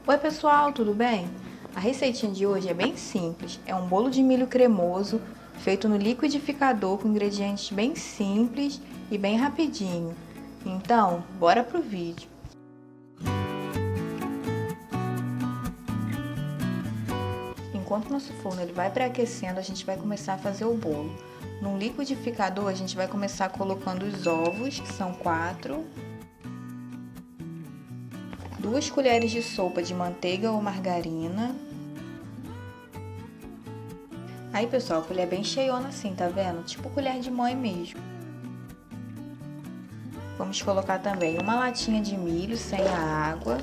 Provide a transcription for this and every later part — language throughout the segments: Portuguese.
Oi pessoal, tudo bem? A receitinha de hoje é bem simples, é um bolo de milho cremoso feito no liquidificador com ingredientes bem simples e bem rapidinho. Então, bora pro vídeo. Enquanto nosso forno ele vai pré-aquecendo, a gente vai começar a fazer o bolo. No liquidificador a gente vai começar colocando os ovos, que são 4. 2 colheres de sopa de manteiga ou margarina. Aí, pessoal, a colher bem cheiona assim, tá vendo? Tipo colher de mãe mesmo. Vamos colocar também uma latinha de milho sem a água.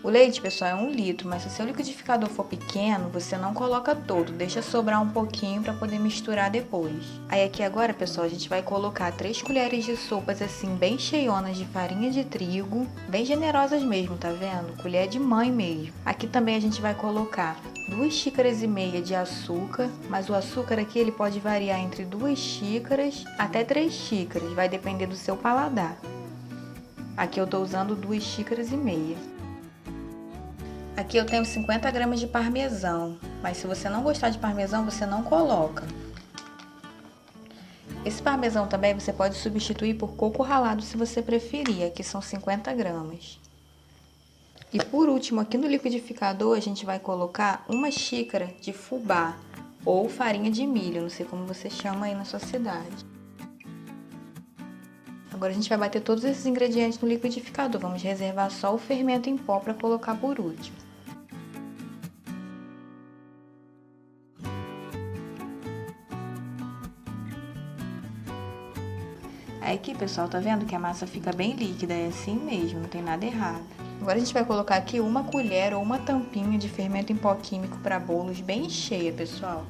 O leite, pessoal, é 1 litro, mas se o seu liquidificador for pequeno, você não coloca todo, deixa sobrar um pouquinho para poder misturar depois. Aí aqui agora, pessoal, a gente vai colocar 3 colheres de sopas assim, bem cheionas de farinha de trigo, bem generosas mesmo, tá vendo? Colher de mãe mesmo. Aqui também a gente vai colocar 2 xícaras e meia de açúcar, mas o açúcar aqui ele pode variar entre 2 xícaras até 3 xícaras, vai depender do seu paladar. Aqui eu tô usando 2 xícaras e meia. Aqui eu tenho 50 gramas de parmesão, mas se você não gostar de parmesão, você não coloca. Esse parmesão também você pode substituir por coco ralado se você preferir, aqui são 50 gramas. E por último, aqui no liquidificador, a gente vai colocar 1 xícara de fubá, ou farinha de milho, não sei como você chama aí na sua cidade. Agora a gente vai bater todos esses ingredientes no liquidificador, vamos reservar só o fermento em pó para colocar por último. Aí aqui, pessoal, tá vendo que a massa fica bem líquida, é assim mesmo, não tem nada errado. Agora a gente vai colocar aqui 1 colher ou uma tampinha de fermento em pó químico para bolos bem cheia, pessoal.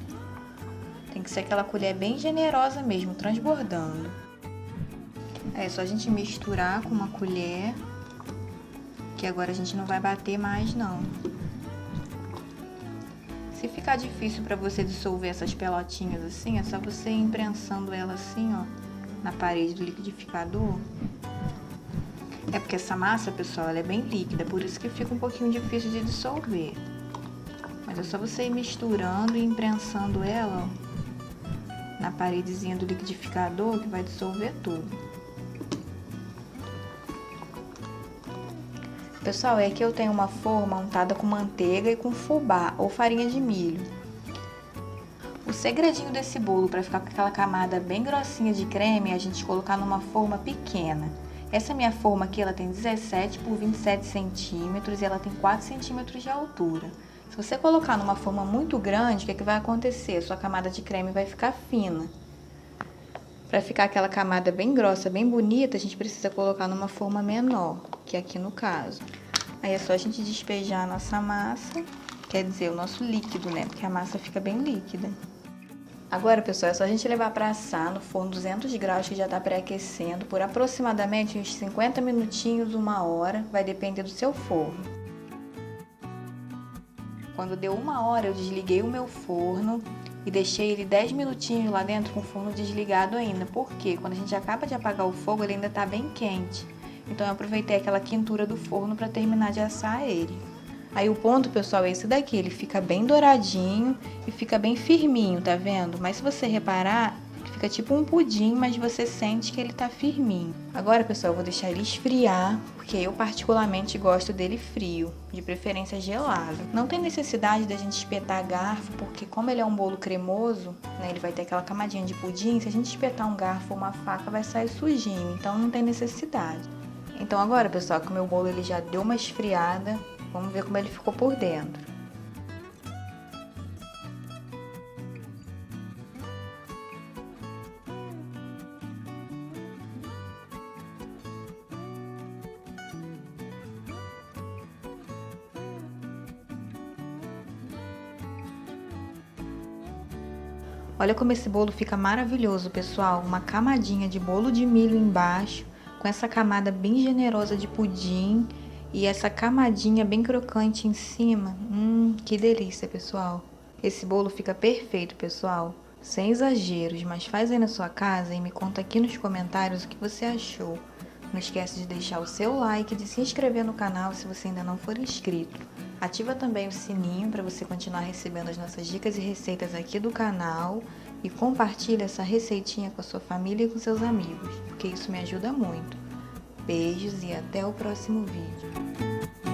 Tem que ser aquela colher bem generosa mesmo, transbordando. É só a gente misturar com uma colher, que agora a gente não vai bater mais não. Se ficar difícil para você dissolver essas pelotinhas assim, é só você ir imprensando ela assim, ó, na parede do liquidificador. É porque essa massa, pessoal, ela é bem líquida, por isso que fica um pouquinho difícil de dissolver. Mas é só você ir misturando e imprensando ela, ó, na paredezinha do liquidificador, que vai dissolver tudo. Pessoal, aqui eu tenho uma forma untada com manteiga e com fubá ou farinha de milho. O segredinho desse bolo para ficar com aquela camada bem grossinha de creme é a gente colocar numa forma pequena. Essa minha forma aqui, ela tem 17 por 27 centímetros e ela tem 4 centímetros de altura. Se você colocar numa forma muito grande, o que vai acontecer? A sua camada de creme vai ficar fina. Para ficar aquela camada bem grossa, bem bonita, a gente precisa colocar numa forma menor, que é aqui no caso. Aí é só a gente despejar a nossa massa, quer dizer, o nosso líquido, né? Porque a massa fica bem líquida. Agora, pessoal, é só a gente levar para assar no forno 200 graus, que já está pré-aquecendo, por aproximadamente uns 50 minutinhos, 1 hora, vai depender do seu forno. Quando deu 1 hora, eu desliguei o meu forno e deixei ele 10 minutinhos lá dentro com o forno desligado ainda. Porque quando a gente acaba de apagar o fogo, ele ainda está bem quente. Então eu aproveitei aquela quentura do forno para terminar de assar ele. Aí o ponto, pessoal, é esse daqui, ele fica bem douradinho e fica bem firminho, tá vendo? Mas se você reparar, fica tipo um pudim, mas você sente que ele tá firminho. Agora, pessoal, eu vou deixar ele esfriar, porque eu particularmente gosto dele frio, de preferência gelado. Não tem necessidade da gente espetar garfo, porque como ele é um bolo cremoso, né, ele vai ter aquela camadinha de pudim, se a gente espetar um garfo ou uma faca vai sair sujinho, então não tem necessidade. Então agora, pessoal, que o meu bolo ele já deu uma esfriada, vamos ver como ele ficou por dentro. Olha como esse bolo fica maravilhoso, pessoal. Uma camadinha de bolo de milho embaixo, com essa camada bem generosa de pudim. E essa camadinha bem crocante em cima. Que delícia, pessoal. Esse bolo fica perfeito, pessoal. Sem exageros, mas faz aí na sua casa e me conta aqui nos comentários o que você achou. Não esquece de deixar o seu like e de se inscrever no canal se você ainda não for inscrito. Ativa também o sininho para você continuar recebendo as nossas dicas e receitas aqui do canal. E compartilhe essa receitinha com a sua família e com seus amigos, porque isso me ajuda muito. Beijos e até o próximo vídeo.